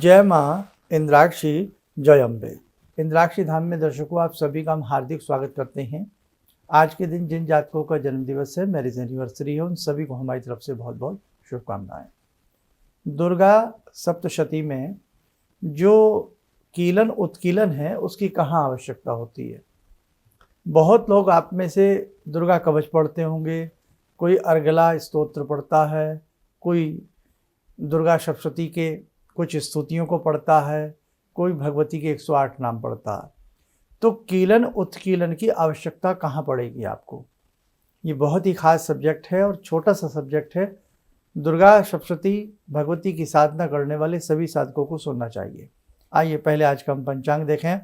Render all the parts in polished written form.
जय माँ इंद्राक्षी, जय अम्बे। इंद्राक्षी धाम में दर्शकों आप सभी का हम हार्दिक स्वागत करते हैं। आज के दिन जिन जातकों का जन्मदिवस है, मैरिज एनिवर्सरी है, उन सभी को हमारी तरफ से बहुत बहुत शुभकामनाएं। दुर्गा सप्तशती में जो कीलन उत्कीलन है उसकी कहाँ आवश्यकता होती है? बहुत लोग आप में से दुर्गा कवच पढ़ते होंगे, कोई अर्गला स्तोत्र पढ़ता है, कोई दुर्गा सप्तशती के कुछ स्तुतियों को पढ़ता है, कोई भगवती के 108 नाम पढ़ता है। तो कीलन उत्कीलन की आवश्यकता कहाँ पड़ेगी आपको? ये बहुत ही खास सब्जेक्ट है और छोटा सा सब्जेक्ट है। दुर्गा सप्तशती भगवती की साधना करने वाले सभी साधकों को सुनना चाहिए। आइए पहले आज का हम पंचांग देखें।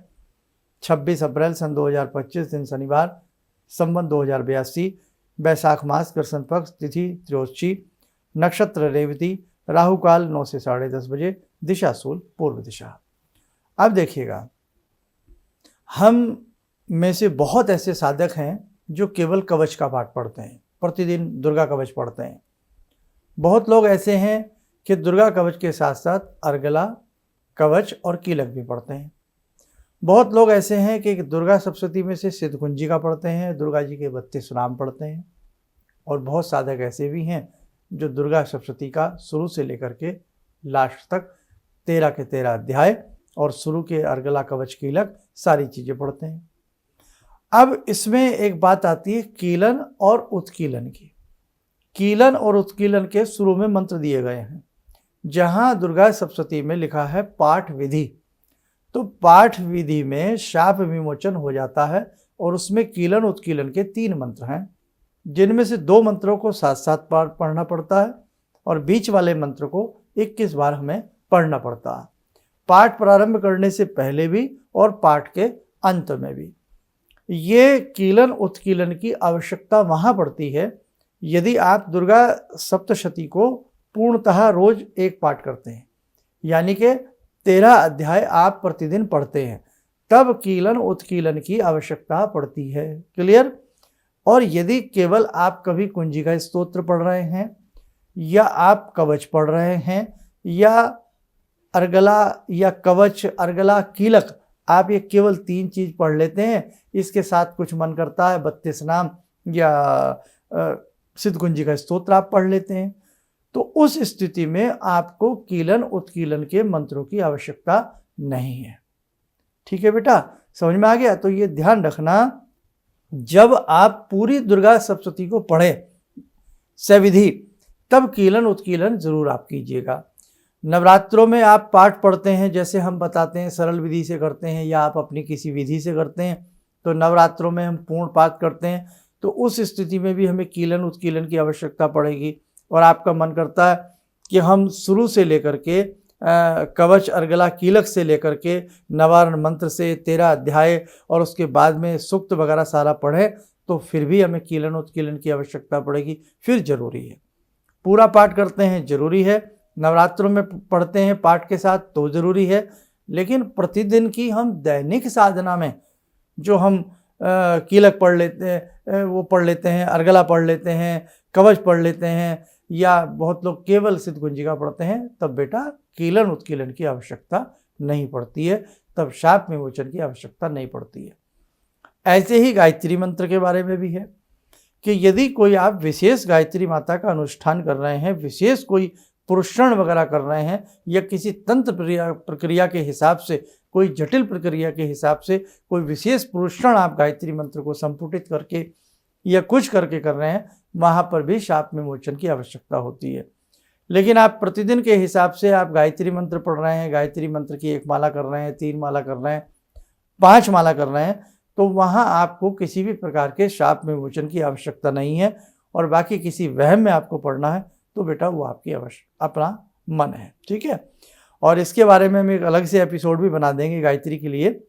26 अप्रैल सन 2025 दिन शनिवार, संवत 2082, बैसाख मास कृष्ण पक्ष, तिथि त्रयोदशी, नक्षत्र रेवती, राहु काल 9 से 10:30 बजे, दिशा शूल पूर्व दिशा। अब देखिएगा, हम में से बहुत ऐसे साधक हैं जो केवल कवच का पाठ पढ़ते हैं, प्रतिदिन दुर्गा कवच पढ़ते हैं। बहुत लोग ऐसे हैं कि दुर्गा कवच के साथ साथ अर्गला कवच और कीलक भी पढ़ते हैं। बहुत लोग ऐसे हैं कि दुर्गा सप्तशती में से सिद्धकुंजी का पढ़ते हैं, दुर्गा जी के 32 नाम पढ़ते हैं। और बहुत साधक ऐसे भी हैं जो दुर्गा सप्तशती का शुरू से लेकर के लास्ट तक 13 के 13 अध्याय और शुरू के अर्गला कवच कीलक सारी चीज़ें पढ़ते हैं। अब इसमें एक बात आती है कीलन और उत्कीलन की। कीलन और उत्कीलन के शुरू में मंत्र दिए गए हैं। जहाँ दुर्गा सप्तशती में लिखा है पाठ विधि, तो पाठ विधि में शाप विमोचन हो जाता है और उसमें कीलन उत्कीलन के 3 मंत्र हैं, जिनमें से 2 मंत्रों को साथ साथ पढ़ना पड़ता है और बीच वाले मंत्र को 21 बार हमें पढ़ना पड़ता है, पाठ प्रारंभ करने से पहले भी और पाठ के अंत में भी। ये कीलन उत्कीलन की आवश्यकता वहाँ पड़ती है यदि आप दुर्गा सप्तशती को पूर्णतः रोज एक पाठ करते हैं, यानी कि 13 अध्याय आप प्रतिदिन पढ़ते हैं, तब कीलन उत्कीलन की आवश्यकता पड़ती है। क्लियर? और यदि केवल आप कभी कुंजी का स्तोत्र पढ़ रहे हैं या आप कवच पढ़ रहे हैं या अर्गला या कवच अर्गला कीलक, आप ये केवल 3 चीज़ पढ़ लेते हैं, इसके साथ कुछ मन करता है 32 नाम या सिद्धकुंजी का स्तोत्र आप पढ़ लेते हैं, तो उस स्थिति में आपको कीलन उत्कीलन के मंत्रों की आवश्यकता नहीं है। ठीक है बेटा, समझ में आ गया? तो ये ध्यान रखना, जब आप पूरी दुर्गा सप्तशती को पढ़ें सविधि, तब कीलन उत्कीलन जरूर आप कीजिएगा। नवरात्रों में आप पाठ पढ़ते हैं, जैसे हम बताते हैं सरल विधि से करते हैं या आप अपनी किसी विधि से करते हैं, तो नवरात्रों में हम पूर्ण पाठ करते हैं, तो उस स्थिति में भी हमें कीलन उत्कीलन की आवश्यकता पड़ेगी। और आपका मन करता है कि हम शुरू से लेकर के कवच अर्गला कीलक से लेकर के नवारण मंत्र से 13 अध्याय और उसके बाद में सूक्त वगैरह सारा पढ़ें, तो फिर भी हमें कीलन उत्कीलन की आवश्यकता पड़ेगी। फिर जरूरी है, पूरा पाठ करते हैं जरूरी है, नवरात्रों में पढ़ते हैं पाठ के साथ तो जरूरी है, लेकिन प्रतिदिन की हम दैनिक साधना में जो हम कीलक पढ़ लेते हैं, वो पढ़ लेते हैं, अर्गला पढ़ लेते हैं, कवच पढ़ लेते हैं, या बहुत लोग केवल सिद्धकुंजी का पढ़ते हैं, तब बेटा कीलन उत्कीलन की आवश्यकता नहीं पड़ती है, तब शाप विमोचन की आवश्यकता नहीं पड़ती है। ऐसे ही गायत्री मंत्र के बारे में भी है कि यदि कोई आप विशेष गायत्री माता का अनुष्ठान कर रहे हैं, विशेष कोई पुरुषण वगैरह कर रहे हैं, या किसी तंत्र प्रक्रिया के हिसाब से, कोई जटिल प्रक्रिया के हिसाब से कोई विशेष पुरुषण आप गायत्री मंत्र को संपुटित करके या कुछ करके कर रहे हैं, वहाँ पर भी शाप विमोचन की आवश्यकता होती है। लेकिन आप प्रतिदिन के हिसाब से आप गायत्री मंत्र पढ़ रहे हैं, गायत्री मंत्र की 1 माला कर रहे हैं, 3 माला कर रहे हैं, 5 माला कर रहे हैं, तो वहाँ आपको किसी भी प्रकार के शाप विमोचन की आवश्यकता नहीं है। और बाकी किसी वहम में आपको पढ़ना है तो बेटा वो आपकी अपना मन है। ठीक है, और इसके बारे में हम एक अलग से एपिसोड भी बना देंगे गायत्री के लिए।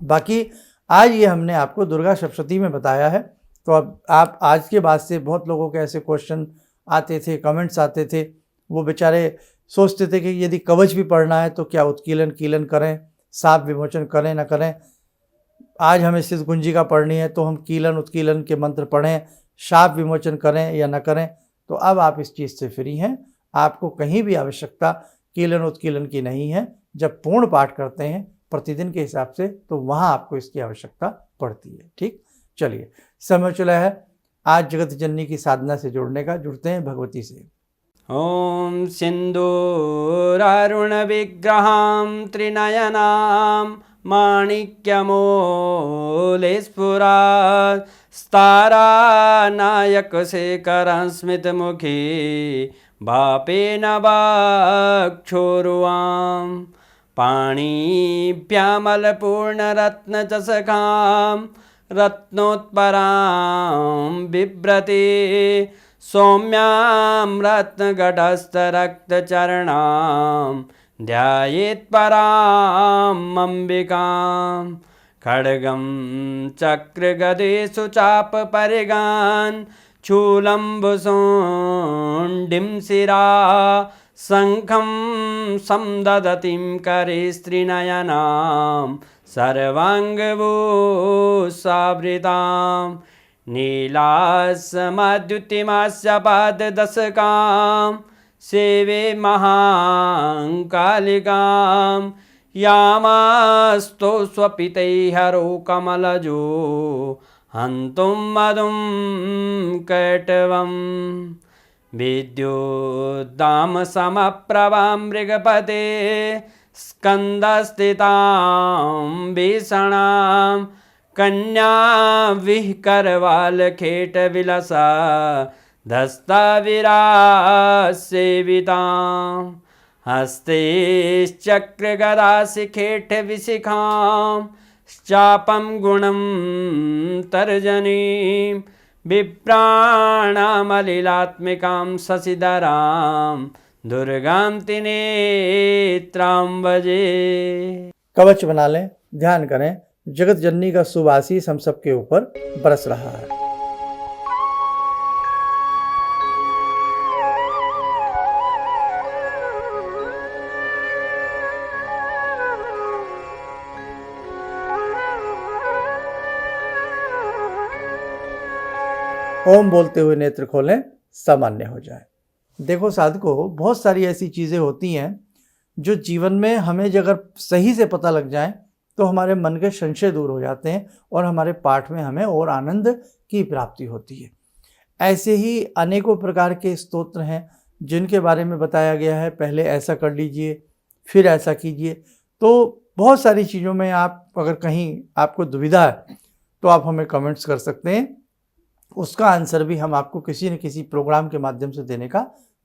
बाकी आज ये हमने आपको दुर्गा सप्तशती में बताया है। तो अब आप आज के बाद से, बहुत लोगों के ऐसे क्वेश्चन आते थे, कमेंट्स आते थे, वो बेचारे सोचते थे कि यदि कवच भी पढ़ना है तो क्या उत्कीलन कीलन करें, शाप विमोचन करें ना करें। आज हमें सिद्धकुंजी का पढ़नी है तो हम कीलन उत्कीलन के मंत्र पढ़ें, शाप विमोचन करें या न करें। तो अब आप इस चीज़ से फ्री हैं, आपको कहीं भी आवश्यकता कीलन उत्कीलन की नहीं है। जब पूर्ण पाठ करते हैं प्रतिदिन के हिसाब से तो वहाँ आपको इसकी आवश्यकता पड़ती है। ठीक, चलिए समय चला है आज जगत जननी की साधना से जुड़ने का। जुड़ते हैं भगवती से। ॐ सिन्दूरारुणविग्रहां त्रिनयनां माणिक्यमूलस्फुरात् स्तारानायकशेखरं स्मितमुखी भापेन वाक्षोरुवां पाणिभ्यामलपूर्णरत्नचषकां रत्नोत्परां बिभ्रति सौम्यां रत्नगटस्थरक्तचरणां ध्यायेत् पराम् अम्बिकां खड्गं चक्रगदेषु चापपरिगान् चूलम्बुसुण्डिं शिरा शङ्खं समदधतीं करे स्त्रीनयनां सर्वाङ्गभूषावृतां नीलासमद्युतिमास्य पाददशकां सेवे महाकालिकां यामास्तो स्वपितैहरो कमलजो हन्तुं मधुं कैटवं विद्युद्दामसमप्रभां मृगपते स्कन्दस्थितां भीषणां कन्या विहकरवालखेटविलसा धस्ताविरासेवितां हस्तैश्चक्रगदाशिखेटविशिखां चापं गुणं तर्जनीं विप्राणामलिलात्मिकां शशिधरां दुर्गां त्रिनेत्रां भजे। कवच बना लें, ध्यान करें, जगत जननी का शुभ आशीष हम सबके ऊपर बरस रहा है। ओम बोलते हुए नेत्र खोलें, सामान्य हो जाए। देखो साधको, बहुत सारी ऐसी चीज़ें होती हैं जो जीवन में हमें अगर सही से पता लग जाए तो हमारे मन के संशय दूर हो जाते हैं और हमारे पाठ में हमें और आनंद की प्राप्ति होती है। ऐसे ही अनेकों प्रकार के स्तोत्र हैं जिनके बारे में बताया गया है, पहले ऐसा कर लीजिए फिर ऐसा कीजिए। तो बहुत सारी चीज़ों में आप अगर कहीं आपको दुविधा है तो आप हमें कमेंट्स कर सकते हैं, उसका आंसर भी हम आपको किसी न किसी प्रोग्राम के माध्यम से देने का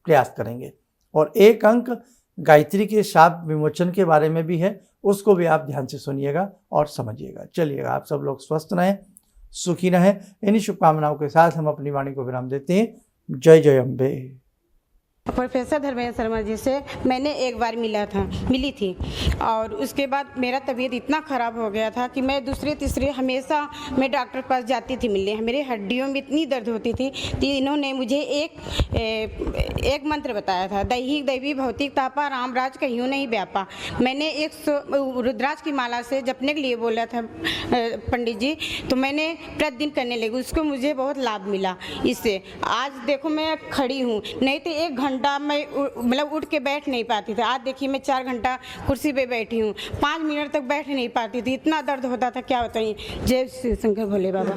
प्रयास करेंगे। और एक अंक गायत्री के शाप विमोचन के बारे में भी है, उसको भी आप ध्यान से सुनिएगा और समझिएगा। चलिएगा, आप सब लोग स्वस्थ रहें, सुखी रहें। इन्हीं शुभकामनाओं के साथ हम अपनी वाणी को विराम देते हैं। जय जय अम्बे। प्रोफेसर धर्मेंद्र शर्मा जी से मैंने एक बार मिली थी और उसके बाद मेरा तबीयत इतना ख़राब हो गया था कि मैं दूसरे तीसरे हमेशा मैं डॉक्टर के पास जाती थी मिलने। मेरे हड्डियों में इतनी दर्द होती थी तो इन्होंने मुझे एक मंत्र बताया था, दैहिक दैवी भौतिक तापा रामराज कहियो नहीं व्यापा। मैंने एक रुद्राक्ष की माला से जपने के लिए बोला था पंडित जी, तो मैंने प्रतिदिन करने लगी, उसको मुझे बहुत लाभ मिला इससे। आज देखो मैं खड़ी हूँ, नहीं तो 1 घंटा मैं मतलब उठ के बैठ नहीं पाती थी। आज देखिए मैं 4 घंटा कुर्सी पे बैठी हूँ, 5 मिनट तक बैठ नहीं पाती थी, इतना दर्द होता था क्या बताइए। जय श्री शंकर भोले बाबा।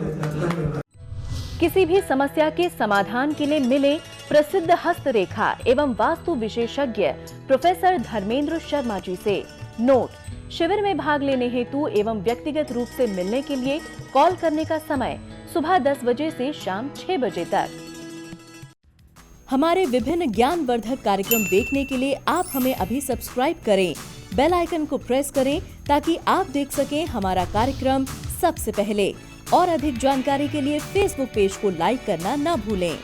किसी भी समस्या के समाधान के लिए मिले प्रसिद्ध हस्तरेखा एवं वास्तु विशेषज्ञ प्रोफेसर धर्मेंद्र शर्मा जी से। नोट: शिविर में भाग लेने हेतु एवं व्यक्तिगत रूप से मिलने के लिए कॉल करने का समय सुबह 10 बजे से शाम 6 बजे तक। हमारे विभिन्न ज्ञानवर्धक कार्यक्रम देखने के लिए आप हमें अभी सब्सक्राइब करें, बेल आइकन को प्रेस करें ताकि आप देख सकें हमारा कार्यक्रम सबसे पहले। और अधिक जानकारी के लिए फेसबुक पेज को लाइक करना न भूलें।